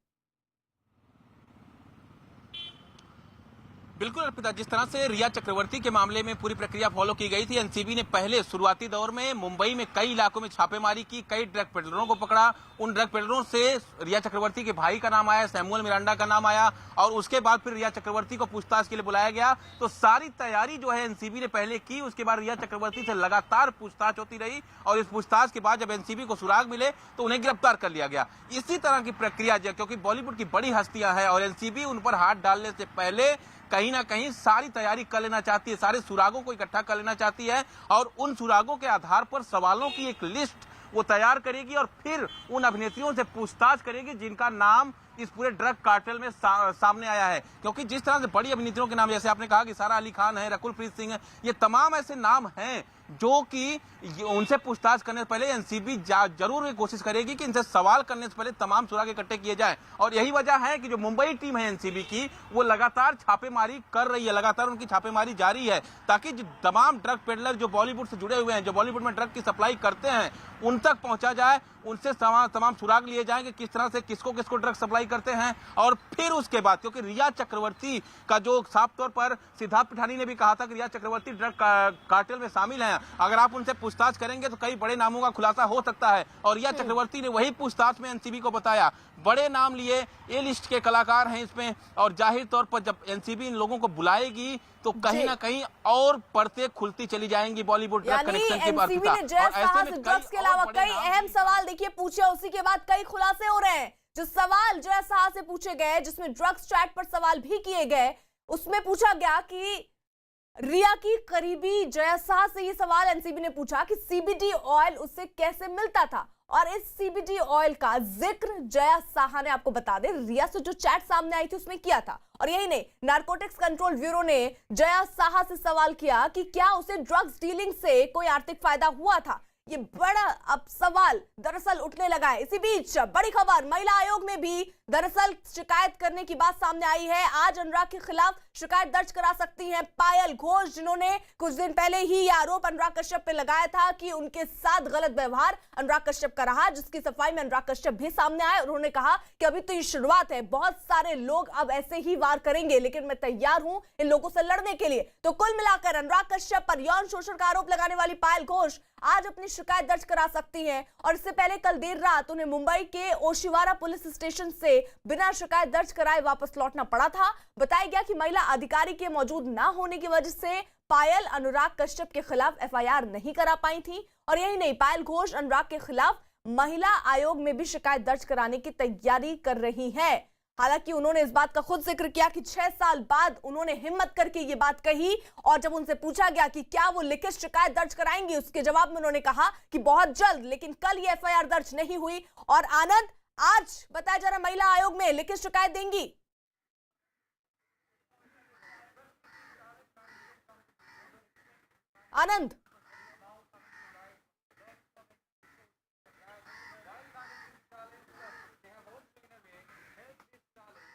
बिल्कुल अर्पिता, जिस तरह से रिया चक्रवर्ती के मामले में पूरी प्रक्रिया फॉलो की गई थी, एनसीबी ने पहले शुरुआती दौर में मुंबई में कई इलाकों में छापेमारी की, कई ड्रग पेडलरों को पकड़ा। उन ड्रग पेडलरों से रिया चक्रवर्ती के भाई का नाम आया, सैमुअल मिरांडा का नाम आया और उसके बाद फिर रिया चक्रवर्ती को पूछताछ के लिए बुलाया गया। तो सारी तैयारी जो है एनसीबी ने पहले की। उसके बाद रिया चक्रवर्ती से लगातार पूछताछ होती रही और इस पूछताछ के बाद जब एनसीबी को सुराग मिले तो उन्हें गिरफ्तार कर लिया गया। इसी तरह की प्रक्रिया, क्योंकि बॉलीवुड की बड़ी हस्तियां हैं और एनसीबी उन पर हाथ डालने से पहले कहीं ना कहीं सारी तैयारी कर लेना चाहती है, सारे सुरागों को इकट्ठा कर लेना चाहती है और उन सुरागों के आधार पर सवालों की एक लिस्ट वो तैयार करेगी और फिर उन अभिनेत्रियों से पूछताछ करेगी जिनका नाम इस पूरे ड्रग कार्टेल में सामने आया है। क्योंकि जिस तरह से बड़ी अभिनेत्रियों के नाम, जैसे आपने कहा कि सारा अली खान है, रकुल प्रीत सिंह है, ये तमाम ऐसे नाम हैं जो कि उनसे पूछताछ करने से पहले एनसीबी जरूर ये कोशिश करेगी कि इनसे सवाल करने से पहले तमाम सुराग इकट्ठे किए जाएं। और यही वजह है कि जो मुंबई टीम है एनसीबी की, वो लगातार छापेमारी कर रही है, लगातार उनकी छापेमारी जारी है, ताकि जो तमाम ड्रग पेडलर जो बॉलीवुड से जुड़े हुए हैं, जो बॉलीवुड में ड्रग की सप्लाई करते हैं, उन तक पहुंचा जाए, उनसे तमाम सुराग लिए जाएं कि किस तरह से किसको किसको ड्रग सप्लाई करते हैं। और फिर उसके बाद, क्योंकि रिया चक्रवर्ती का जो साफ तौर पर सिद्धार्थ पिठानी ने भी कहा था कि रिया चक्रवर्ती ड्रग कार्टेल में शामिल हैं, अगर आप उनसे पूछताछ करेंगे तो कई बड़े नामों का खुलासा हो सकता है। और रिया चक्रवर्ती ने वही पूछताछ में एनसीबी को बताया, बड़े नाम लिए, ए लिस्ट के कलाकार हैं इसमें, और जाहिर तौर पर जब एनसीबी इन लोगों को बुलाएगी तो कहीं ना कहीं और परतें खुलती चली जाएंगी बॉलीवुड ड्रग कनेक्शन की। एनसीबी ने जय साहा से ड्रग्स के अलावा कई अहम सवाल देखिए पूछे, उसी के बाद कई खुलासे हो रहे हैं। जो सवाल जय साहा से पूछे गए, जिसमें ड्रग्स चैट पर सवाल भी किए गए, उसमें पूछा गया कि रिया की करीबी जय साहा से ये सवाल एनसीबी ने पूछा कि सीबीडी ऑयल उससे कैसे मिलता था। और इस सीबीडी ऑयल का जिक्र जया साहा ने, आपको बता दें, रिया से जो चैट सामने आई थी उसमें किया था। और यही नहीं, नारकोटिक्स कंट्रोल ब्यूरो ने जया साहा से सवाल किया कि क्या उसे ड्रग्स डीलिंग से कोई आर्थिक फायदा हुआ था। ये बड़ा अब सवाल दरअसल उठने लगा है। इसी बीच बड़ी खबर, महिला आयोग में भी दरअसल शिकायत करने की बात सामने आई है। आज अनुराग के खिलाफ शिकायत दर्ज करा सकती हैं पायल घोष, जिन्होंने कुछ दिन पहले ही ये आरोप अनुराग कश्यप पे लगाया था कि उनके साथ गलत व्यवहार अनुराग कश्यप का रहा, जिसकी सफाई में अनुराग कश्यप भी सामने आए। उन्होंने कहा कि अभी तो ये शुरुआत है, बहुत सारे लोग अब ऐसे ही वार करेंगे, लेकिन मैं तैयार हूं इन लोगों से लड़ने के लिए। तो कुल मिलाकर अनुराग कश्यप पर यौन शोषण का आरोप लगाने वाली पायल घोष आज अपनी शिकायत दर्ज करा सकती हैं। और इससे पहले कल देर रात उन्हें मुंबई के ओशिवारा पुलिस स्टेशन से बिना शिकायत दर्ज कराए वापस लौटना पड़ा था। बताया गया कि महिला अधिकारी के मौजूद न होने की वजह से पायल अनुराग कश्यप के खिलाफ एफआईआर नहीं करा पाई थी। और यही नहीं, पायल घोष अनुराग के खिलाफ महिला आयोग में भी शिकायत दर्ज कराने की तैयारी कर रही है। हालांकि उन्होंने इस बात का खुद जिक्र किया कि 6 साल बाद उन्होंने हिम्मत करके ये बात कही। और जब उनसे पूछा गया कि क्या वो लिखित शिकायत दर्ज कराएंगी, उसके जवाब में उन्होंने कहा कि बहुत जल्द, लेकिन कल ये एफआईआर दर्ज नहीं हुई। और आनंद, आज बताया जा रहा महिला आयोग में लिखित शिकायत देंगी। आनंद,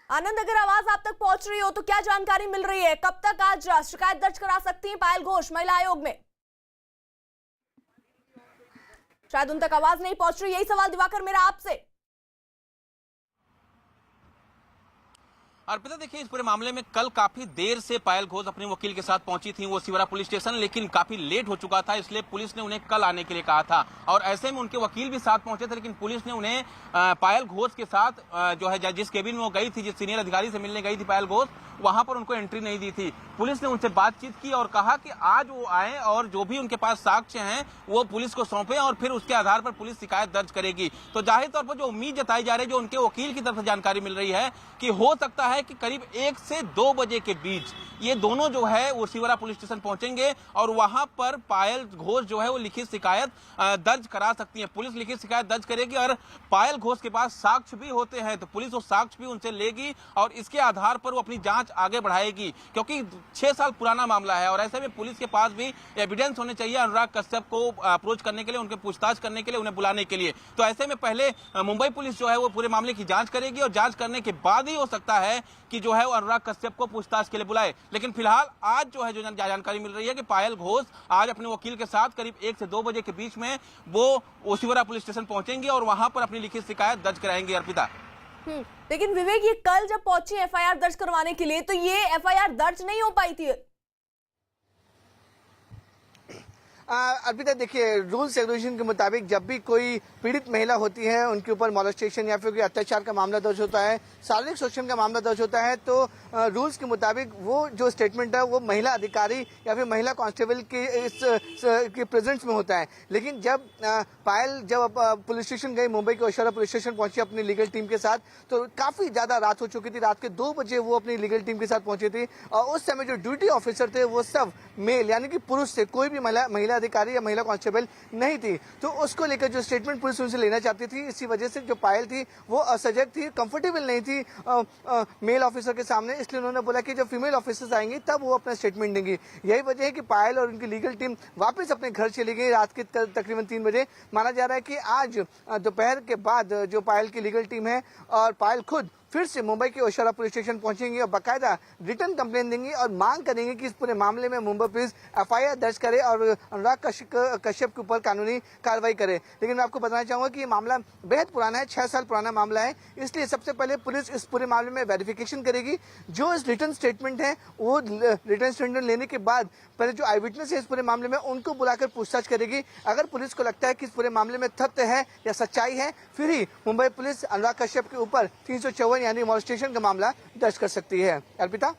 आनंद, अगर आवाज आप तक पहुंच रही हो तो क्या जानकारी मिल रही है, कब तक आज शिकायत दर्ज करा सकती हैं पायल घोष महिला आयोग में? शायद उन तक आवाज नहीं पहुंच रही, यही सवाल दिवाकर मेरा आपसे। अर्पिता, देखिए, इस पूरे मामले में कल काफी देर से पायल घोष अपने वकील के साथ पहुंची थी वो ओशिवारा पुलिस स्टेशन, लेकिन काफी लेट हो चुका था, इसलिए पुलिस ने उन्हें कल आने के लिए कहा था। और ऐसे में उनके वकील भी साथ पहुंचे थे, लेकिन पुलिस ने उन्हें पायल घोष के साथ जो है जिस केबिन में वो गई थी, जिस सीनियर अधिकारी से मिलने गई थी पायल घोष, वहां पर उनको एंट्री नहीं दी थी। पुलिस ने उनसे बातचीत की और कहा कि आज वो आए और जो भी उनके पास साक्ष्य हैं वो पुलिस को सौंपे और फिर उसके आधार पर पुलिस शिकायत दर्ज करेगी। तो जाहिर तौर पर जो उम्मीद जताई जा रही है, जो उनके वकील की तरफ से जानकारी मिल रही है कि हो सकता है कि करीब 1 से 2 बजे के बीच ये दोनों जो है वो ओशिवारा पुलिस स्टेशन पहुंचेंगे और वहां पर पायल घोष जो है वो लिखित शिकायत दर्ज करा सकती है। पुलिस लिखित शिकायत दर्ज करेगी और पायल घोष के पास साक्ष्य भी होते हैं तो पुलिस वो साक्ष्य भी उनसे लेगी और इसके आधार पर वो अपनी जांच आगे बढ़ाएगी, क्योंकि 6 साल पुराना मामला है। और ऐसे में पुलिस के पास भी एविडेंस होने चाहिए अनुराग कश्यप को अप्रोच करने के लिए, उनके पूछताछ करने के लिए, उन्हें बुलाने के लिए। तो ऐसे में पहले मुंबई पुलिस जो है वो पूरे मामले की जांच करेगी और जांच करने के बाद ही हो सकता है कि जो है वो अनुराग कश्यप को पूछताछ के लिए बुलाए। लेकिन फिलहाल आज जो है जो जानकारी मिल रही है कि पायल घोष आज अपने वकील के साथ करीब 1 से 2 बजे के बीच में वो ओशिवारा पुलिस स्टेशन पहुंचेंगी और वहां पर अपनी लिखित शिकायत दर्ज कराएंगी। अर्पिता, लेकिन विवेक, ये कल जब पहुंची एफआईआर दर्ज करवाने के लिए तो ये एफआईआर दर्ज नहीं हो पाई थी। अर्पिता, देखिए, रूल्स रेगुलेशन के मुताबिक जब भी कोई पीड़ित महिला होती है, उनके ऊपर मॉलेस्टेशन या फिर कोई अत्याचार का मामला दर्ज होता है, शारीरिक शोषण का मामला दर्ज होता है, तो रूल्स के मुताबिक वो जो स्टेटमेंट है वो महिला अधिकारी या फिर महिला कांस्टेबल के प्रेजेंस में होता है। लेकिन जब पायल जब पुलिस स्टेशन गई, मुंबई के ओशिवारा पुलिस स्टेशन पहुंची अपनी लीगल टीम के साथ, तो काफी ज्यादा रात हो चुकी थी। रात के 2 बजे वो अपनी लीगल टीम के साथ पहुंची थी और उस समय जो ड्यूटी ऑफिसर थे वो सब मेल यानी कि पुरुष थे, कोई भी महिला महिला अधिकारी या महिला कांस्टेबल नहीं थी। तो उसको लेकर जो स्टेटमेंट पुलिस उनसे लेना चाहती थी, इसी वजह से जो पायल थी वो असजग थी, कंफर्टेबल नहीं थी मेल ऑफिसर के सामने, इसलिए उन्होंने बोला कि जब फीमेल ऑफिसर्स आएंगी तब वो अपना स्टेटमेंट देंगी। यही वजह है कि पायल और उनकी लीगल टीम वापस अपने घर चली गई रात के तकरीबन 3 बजे। माना जा रहा है कि आज दोपहर के बाद जो पायल की लीगल टीम है और पायल खुद फिर से मुंबई के ओशारा पुलिस स्टेशन पहुंचेंगी और बाकायदा रिटर्न कंप्लेन देंगी और मांग करेंगे कि इस पूरे मामले में मुंबई पुलिस एफआईआर दर्ज करे और अनुराग कश्यप के ऊपर कानूनी कार्रवाई करे। लेकिन मैं आपको बताना चाहूंगा कि ये मामला बेहद पुराना है, 6 साल पुराना मामला है, इसलिए सबसे पहले पुलिस इस पूरे मामले में वेरिफिकेशन करेगी। जो इस रिटर्न स्टेटमेंट है वो रिटर्न स्टेटमेंट लेने के बाद पहले जो आई विटनेस है इस पूरे मामले में उनको बुलाकर पूछताछ करेगी। अगर पुलिस को लगता है कि इस पूरे मामले में तथ्य है या सच्चाई है, फिर ही मुंबई पुलिस अनुराग कश्यप के ऊपर 354 यानी मॉलेस्टेशन का मामला दर्ज कर सकती है। अर्पिता,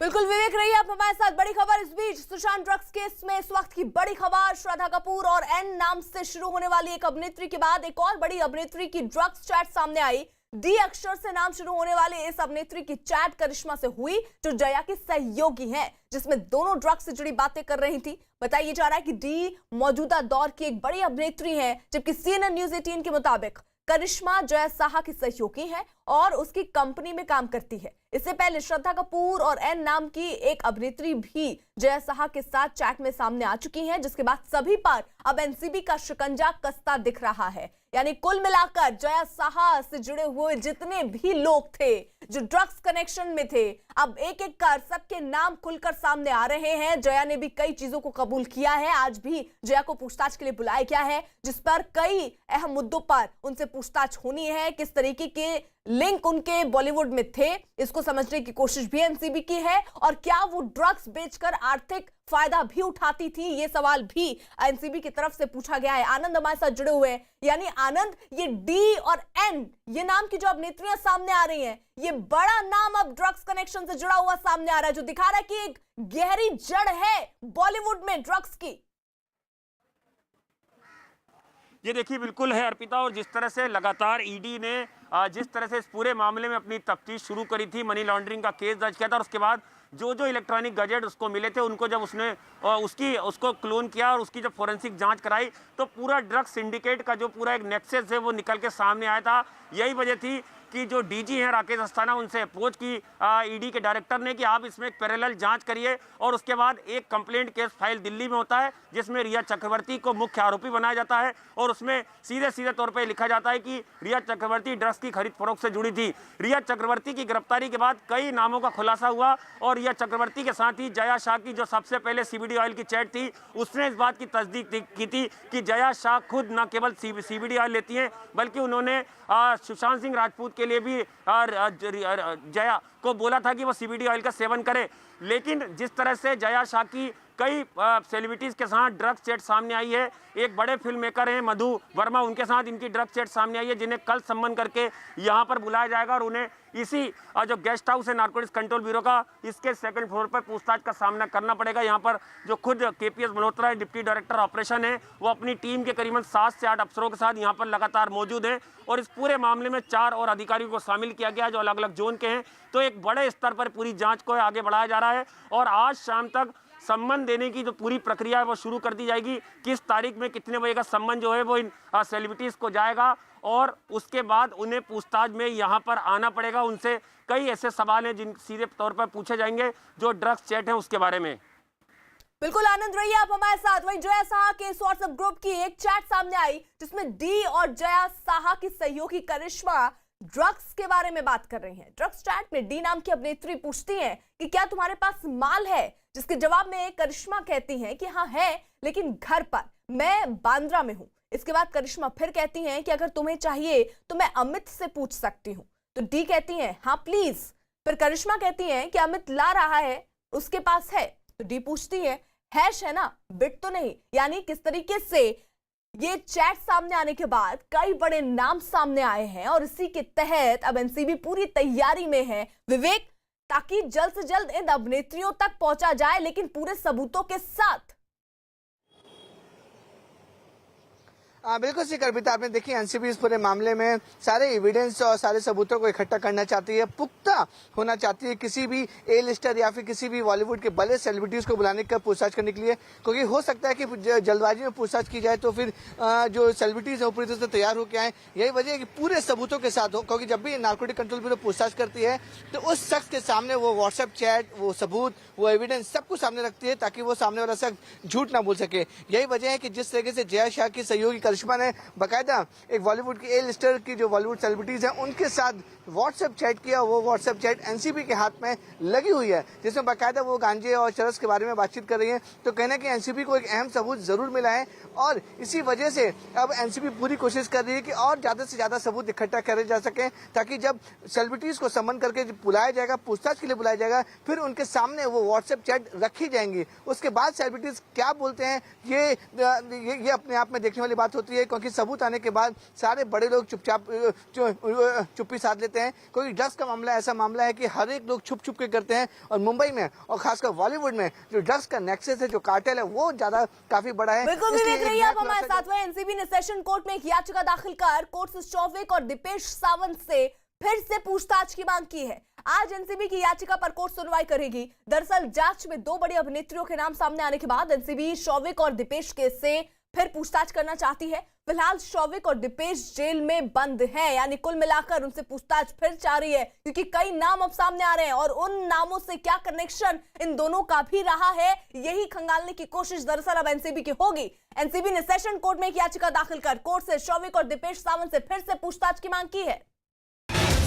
बिल्कुल विवेक रही आप हमारे साथ। बड़ी खबर इस बीच सुशांत ड्रग्स केस में इस वक्त की बड़ी खबर, श्रद्धा कपूर और एन नाम से शुरू होने वाली एक अभिनेत्री के बाद एक और बड़ी अभिनेत्री की ड्रग्स चैट सामने आई। डी अक्षर से नाम शुरू होने वाले इस अभिनेत्री की चैट करिश्मा से हुई, जो जया की सहयोगी हैं, जिसमें दोनों ड्रग्स से जुड़ी बातें कर रही थी। बताया जा रहा है कि डी मौजूदा दौर की एक बड़ी अभिनेत्री है, जबकि CNN न्यूज 18 के मुताबिक करिश्मा जया साहा की सहयोगी है और उसकी कंपनी में काम करती है। इससे पहले श्रद्धा कपूर और एन नाम की एक अभिनेत्री भी जया साहा के साथ चैट में सामने आ चुकी हैं, जिसके बाद सभी पर अब एनसीबी का शिकंजा कसता दिख रहा है। यानी कुल मिलाकर जया साहा से जुड़े हुए जितने भी लोग थे जो ड्रग्स कनेक्शन में थे, अब एक एक कर सबके नाम खुलकर सामने आ रहे हैं। जया ने भी कई चीजों को कबूल किया है। आज भी जया को पूछताछ के लिए बुलाया गया है, जिस पर कई अहम मुद्दों पर उनसे पूछताछ होनी है। किस तरीके के लिंक उनके बॉलीवुड में थे, इसको समझने की कोशिश भी एनसीबी की है, और क्या वो ड्रग्स बेचकर आर्थिक फायदा भी उठाती थी, ये सवाल भी एनसीबी की तरफ से पूछा गया है। आनंद हमारे साथ जुड़े हुए हैं। यानी आनंद, ये डी और एन, ये नाम की जो अभिनेत्रियां सामने आ रही हैं, ये बड़ा नाम अब ड्रग्स कनेक्शन से जुड़ा हुआ सामने आ रहा है, जो दिखा रहा है कि एक गहरी जड़ है बॉलीवुड में ड्रग्स की। ये देखिए बिल्कुल है अर्पिता, और जिस तरह से लगातार ईडी ने जिस तरह से इस पूरे मामले में अपनी तफ्तीश शुरू करी थी, मनी लॉन्ड्रिंग का केस दर्ज किया था, और उसके बाद जो इलेक्ट्रॉनिक गैजेट उसको मिले थे, उनको जब उसने उसको क्लोन किया और उसकी जब फोरेंसिक जांच कराई, तो पूरा ड्रग्स सिंडिकेट का जो पूरा एक नेक्सस है वो निकल के सामने आया था। यही वजह थी कि जो डीजी हैं राकेश अस्थाना, उनसे अप्रोच की ईडी के डायरेक्टर ने कि आप इसमें एक पैरेलल जांच करिए, और उसके बाद एक कंप्लेंट केस फाइल दिल्ली में होता है जिसमें रिया चक्रवर्ती को मुख्य आरोपी बनाया जाता है, और उसमें सीधे तौर पर लिखा जाता है कि रिया चक्रवर्ती ड्रग्स की खरीद फरोख्त से जुड़ी थी। रिया चक्रवर्ती की गिरफ्तारी के बाद कई नामों का खुलासा हुआ, और रिया चक्रवर्ती के साथ ही जया शाह की जो सबसे पहले सीबीडी ऑयल की चैट थी, उसने इस बात की तस्दीक की थी कि जया शाह खुद न केवल सीबीडी ऑयल लेती हैं, बल्कि उन्होंने सुशांत सिंह राजपूत के लिए भी जया को बोला था कि वो सीबीडी ऑयल का सेवन करे। लेकिन जिस तरह से जया शाह की कई सेलिब्रिटीज के साथ ड्रग्स चैट सामने आई है, एक बड़े फिल्म मेकर हैं मधु वर्मा, उनके साथ इनकी ड्रग्स चैट सामने आई है, जिन्हें कल सम्मन करके यहाँ पर बुलाया जाएगा, और उन्हें इसी जो गेस्ट हाउस है नारकोटिक्स कंट्रोल ब्यूरो का, इसके 2nd फ्लोर पर पूछताछ का सामना करना पड़ेगा। यहाँ पर जो खुद KPS Malhotra deputy director operation है, वो अपनी टीम के करीबन 7 से 8 अफसरों के साथ यहाँ पर लगातार मौजूद हैं, और इस पूरे मामले में 4 और अधिकारियों को शामिल किया गया जो अलग अलग जोन के हैं। तो एक बड़े स्तर पर पूरी जांच को आगे बढ़ाया जा रहा है, और आज शाम तक सम्मन देने की जो पूरी प्रक्रिया है वो शुरू कर दी जाएगी। किस तारीख में कितने बजे का सम्मन जो है वो इन सेलिब्रिटीज को जाएगा, और उसके बाद उन्हें पूछताछ में यहाँ पर आना पड़ेगा। उनसे कई ऐसे सवाल हैं जिन सीधे तौर पर पूछे जाएंगे जो ड्रग्स चैट है उसके बारे में। बिल्कुल आनंद रहिए आप हमारे साथ। वहीं जया साहा के इस व्हाट्सएप ग्रुप की एक चैट सामने आई, जिसमें डी और जया साहा की सहयोगी करिश्मा ड्रग्स के बारे में बात कर रही हैं। ड्रग्स चैट में डी नाम की अभिनेत्री पूछती हैं कि क्या तुम्हारे पास माल है, जिसके जवाब में करिश्मा कहती हैं कि हाँ है, लेकिन घर पर, मैं बांद्रा में हूं। इसके बाद करिश्मा फिर कहती हैं कि अगर तुम्हें चाहिए तो मैं अमित से पूछ सकती हूँ। तो डी कहती हैं हाँ प्लीज। फिर करिश्मा कहती हैं कि अमित ला रहा है, उसके पास है। तो डी पूछती है हैश है ना, बिट तो नहीं। यानी किस तरीके से ये चैट सामने आने के बाद कई बड़े नाम सामने आए हैं, और इसी के तहत अब एनसीबी पूरी तैयारी में है विवेक, ताकि जल्द से जल्द इन अभिनेत्रियों तक पहुंचा जाए, लेकिन पूरे सबूतों के साथ। बिल्कुल सही अर्पिता, आपने देखी एनसीबी इस पूरे मामले में सारे एविडेंस और सारे सबूतों को इकट्ठा करना चाहती है, पुख्ता होना चाहती है किसी भी ए लिस्टर या फिर किसी भी बॉलीवुड के बड़े सेलिब्रिटीज को बुलाने का पूछताछ करने के लिए, क्योंकि हो सकता है कि जल्दबाजी में पूछताछ की जाए तो फिर जो सेलिब्रिटीज है पूरी तरह से तैयार होकर आए। यही वजह है कि पूरे सबूतों के साथ हो, क्योंकि जब भी नारकोटिक कंट्रोल ब्यूरो पूछताछ करती है तो उस शख्स के सामने वो व्हाट्सएप चैट, वो सबूत, वो एविडेंस सब कुछ सामने रखती है ताकि वो सामने वाला शख्स झूठ ना बोल सके। यही वजह है कि जिस तरीके से जया शाह की सहयोगी करिश्मा ने बाकायदा एक बॉलीवुड की ए लिस्टर की जो बॉलीवुड सेलिब्रिटीज हैं उनके साथ व्हाट्सएप चैट किया, वो व्हाट्सएप चैट एनसीबी के हाथ में लगी हुई है, जिसमें बाकायदा वो गांजे और चरस के बारे में बातचीत कर रही है। तो कहना है कि एनसीबी को एक अहम सबूत जरूर मिला है और इसी वजह से अब एनसीबी पूरी कोशिश कर रही है कि और ज्यादा से ज्यादा सबूत इकट्ठा करे जा सके, ताकि जब सेलिब्रिटीज को समन करके बुलाया जाएगा, पूछताछ के लिए बुलाया जाएगा, फिर उनके सामने वो व्हाट्सएप चैट रखी जाएंगी। उसके बाद सेलिब्रिटीज क्या बोलते हैं ये अपने आप में देखने वाली बात होती है, क्योंकि सबूत आने के बाद सारे बड़े लोग चुप्पी साध लेते हैं, क्योंकि ड्रग्स का मामला ऐसा मामला है कि हर एक लोग छुप छुप के करते हैं। और मुंबई में और खासकर बॉलीवुड में जो ड्रग्स का नेक्सस है, जो कार्टेल है, वो ज्यादा काफी बड़ा है। बिल्कुल विवेक रही आप हमारे साथ में। एनसीबी ने सेशन कोर्ट में एक याचिका दाखिल कर कोर्ट से शौविक और दीपेश सावंत से फिर से पूछताछ की मांग की है। आज एनसीबी की याचिका पर कोर्ट सुनवाई करेगी। दरअसल जांच में 2 बड़ी अभिनेत्रियों के नाम सामने आने के बाद एनसीबी शौविक और दीपेश के से फिर पूछताछ करना चाहती है। फिलहाल शौविक और दीपेश जेल में बंद हैं, यानी कुल मिलाकर उनसे पूछताछ फिर जारी है, क्योंकि कई नाम अब सामने आ रहे हैं और उन नामों से क्या कनेक्शन इन दोनों का भी रहा है, यही खंगालने की कोशिश दरअसल अब एनसीबी की होगी। एनसीबी ने सेशन कोर्ट में एक याचिका दाखिल कर कोर्ट से शौविक और दीपेश सावंत से फिर से पूछताछ की मांग की है।